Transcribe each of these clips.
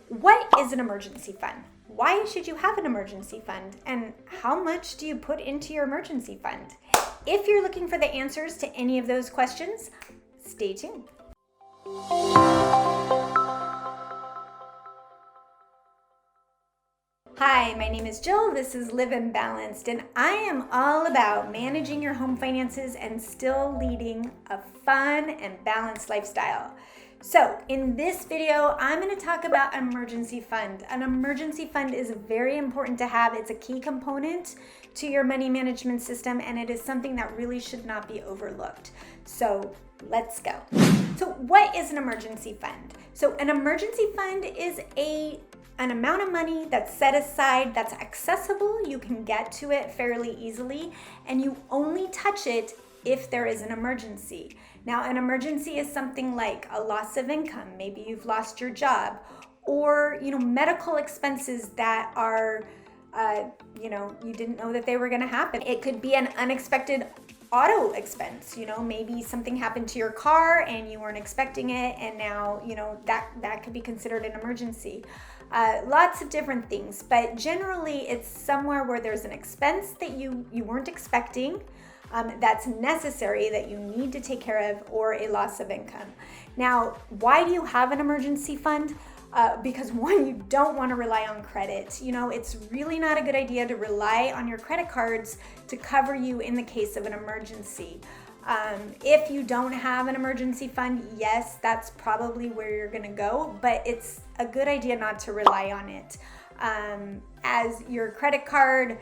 what is an emergency fund? Why should you have an emergency fund? And how much do you put into your emergency fund? If you're looking for the answers to any of those questions, stay tuned. Hi, my name is Jill. This is Live and Balanced, and I am all about managing your home finances and still leading a fun and balanced lifestyle. So in this video, I'm going to talk about an emergency fund. An emergency fund is very important to have. It's a key component to your money management system, and it is something that really should not be overlooked. So let's go. So what is an emergency fund? So an emergency fund is an amount of money that's set aside, that's accessible. You can get to it fairly easily, and you only touch it if there is an emergency. Now, an emergency is something like a loss of income. Maybe you've lost your job, or medical expenses that are, you didn't know that they were going to happen. It could be an unexpected auto expense. Maybe something happened to your car and you weren't expecting it, and now that could be considered an emergency. Lots of different things, but generally it's somewhere where there's an expense that you weren't expecting, that's necessary, that you need to take care of, or a loss of income. Now, why do you have an emergency fund? Because one, you don't want to rely on credit. It's really not a good idea to rely on your credit cards to cover you in the case of an emergency. If you don't have an emergency fund, yes, that's probably where you're going to go, but it's a good idea not to rely on it. As your credit card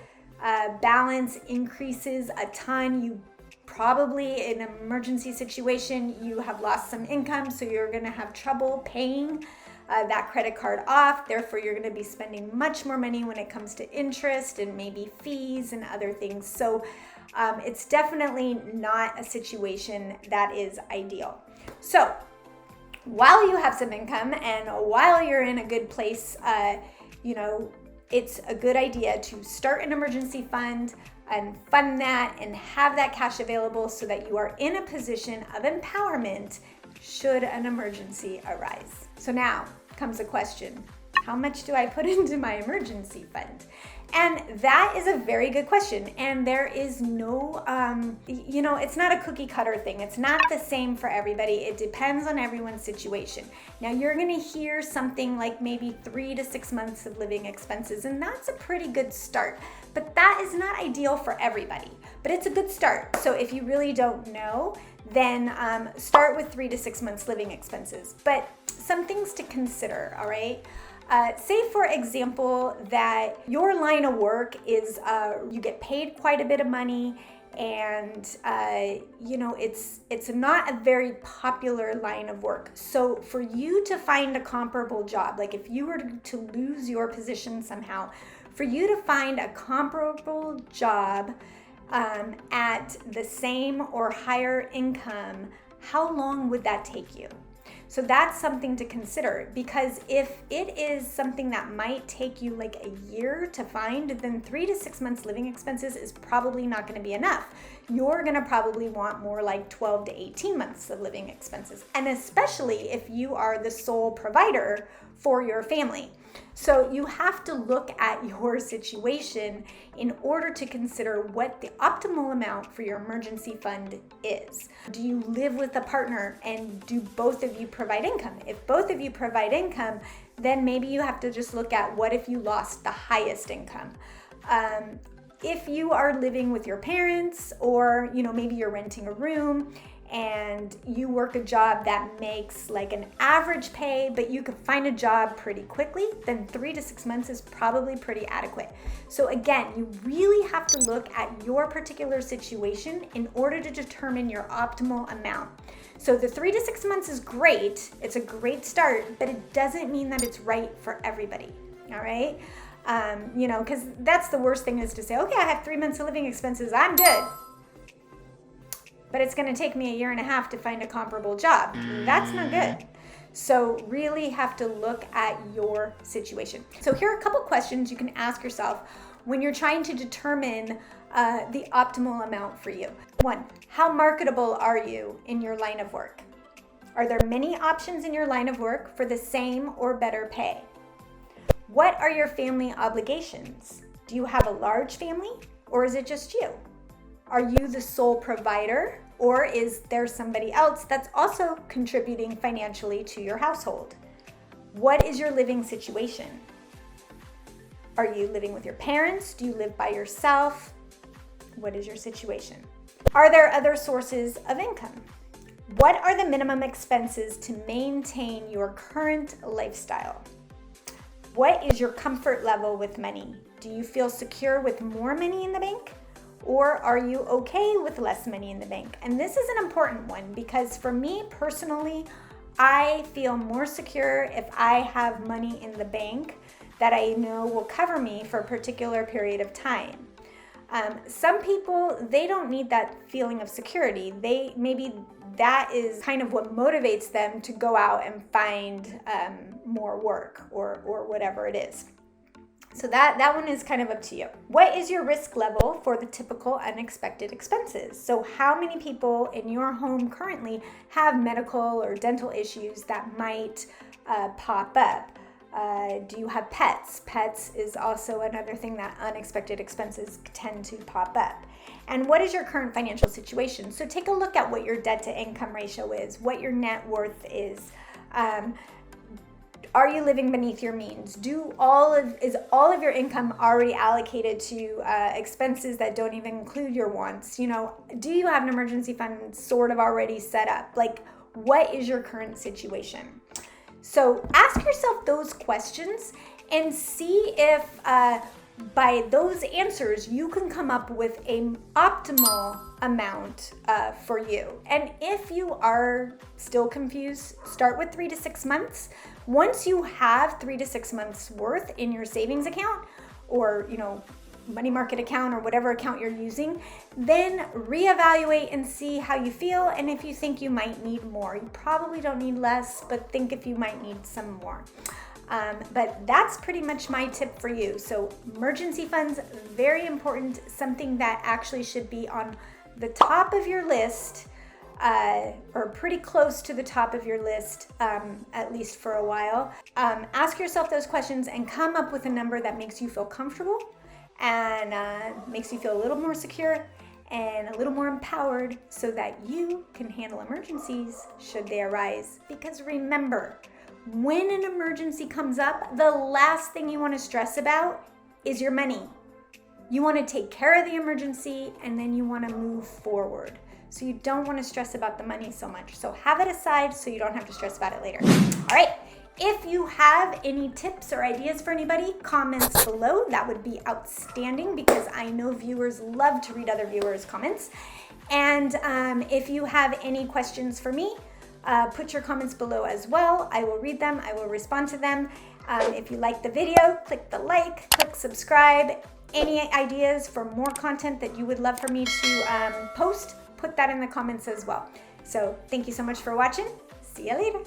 balance increases a ton, you probably, in an emergency situation, you have lost some income, so you're going to have trouble paying that credit card off. Therefore, you're going to be spending much more money when it comes to interest and maybe fees and other things. So it's definitely not a situation that is ideal. So while you have some income and while you're in a good place, it's a good idea to start an emergency fund and fund that and have that cash available so that you are in a position of empowerment should an emergency arise. So now comes the question, how much do I put into my emergency fund? And that is a very good question. And there is no, it's not a cookie cutter thing. It's not the same for everybody. It depends on everyone's situation. Now, you're going to hear something like maybe 3 to 6 months of living expenses, and that's a pretty good start. But that is not ideal for everybody, but it's a good start. So if you really don't know, then start with 3 to 6 months living expenses. But some things to consider, all right? Say, for example, that your line of work is, you get paid quite a bit of money, and it's not a very popular line of work. So for you to find a comparable job, like if you were to lose your position somehow, for you to find a comparable job at the same or higher income, how long would that take you? So that's something to consider, because if it is something that might take you like a year to find, then 3 to 6 months living expenses is probably not going to be enough. You're going to probably want more like 12 to 18 months of living expenses, and especially if you are the sole provider for your family. So you have to look at your situation in order to consider what the optimal amount for your emergency fund is. Do you live with a partner, and do both of you provide income? If both of you provide income, then maybe you have to just look at what if you lost the highest income. If you are living with your parents, or maybe you're renting a room and you work a job that makes like an average pay, but you can find a job pretty quickly, then 3 to 6 months is probably pretty adequate. So again, you really have to look at your particular situation in order to determine your optimal amount. So the 3 to 6 months is great. It's a great start, but it doesn't mean that it's right for everybody. All right. Because that's the worst thing, is to say, okay, I have 3 months of living expenses, I'm good. But it's going to take me a year and a half to find a comparable job. That's not good. So really have to look at your situation. So here are a couple questions you can ask yourself when you're trying to determine the optimal amount for you. 1, how marketable are you in your line of work? Are there many options in your line of work for the same or better pay? What are your family obligations? Do you have a large family or is it just you? Are you the sole provider or is there somebody else that's also contributing financially to your household? What is your living situation? Are you living with your parents? Do you live by yourself? What is your situation? Are there other sources of income? What are the minimum expenses to maintain your current lifestyle? What is your comfort level with money? Do you feel secure with more money in the bank? Or are you okay with less money in the bank? And this is an important one because for me personally, I feel more secure if I have money in the bank that I know will cover me for a particular period of time. Some people, they don't need that feeling of security. Maybe that is kind of what motivates them to go out and find more work or whatever it is. So that one is kind of up to you. What is your risk level for the typical unexpected expenses? So how many people in your home currently have medical or dental issues that might pop up? Do you have pets? Pets is also another thing that unexpected expenses tend to pop up. And what is your current financial situation? So take a look at what your debt to income ratio is, what your net worth is. Are you living beneath your means? Is all of your income already allocated to expenses that don't even include your wants? Do you have an emergency fund sort of already set up? Like, what is your current situation? So ask yourself those questions and see if by those answers you can come up with an optimal amount for you. And if you are still confused, start with 3 to 6 months. Once you have 3 to 6 months worth in your savings account or money market account or whatever account you're using, then reevaluate and see how you feel and if you think you might need more. You probably don't need less, but think if you might need some more. But that's pretty much my tip for you. So emergency funds, very important, something that actually should be on the top of your list, or pretty close to the top of your list, at least for a while. Ask yourself those questions and come up with a number that makes you feel comfortable and makes you feel a little more secure and a little more empowered so that you can handle emergencies should they arise. Because remember, when an emergency comes up, the last thing you want to stress about is your money. You want to take care of the emergency and then you want to move forward. So you don't want to stress about the money so much. So have it aside so you don't have to stress about it later. All right. If you have any tips or ideas for anybody, comments below. That would be outstanding because I know viewers love to read other viewers' comments. And if you have any questions for me, put your comments below as well. I will read them. I will respond to them. If you like the video, click the like, click subscribe. Any ideas for more content that you would love for me to post, put that in the comments as well. So thank you so much for watching. See you later.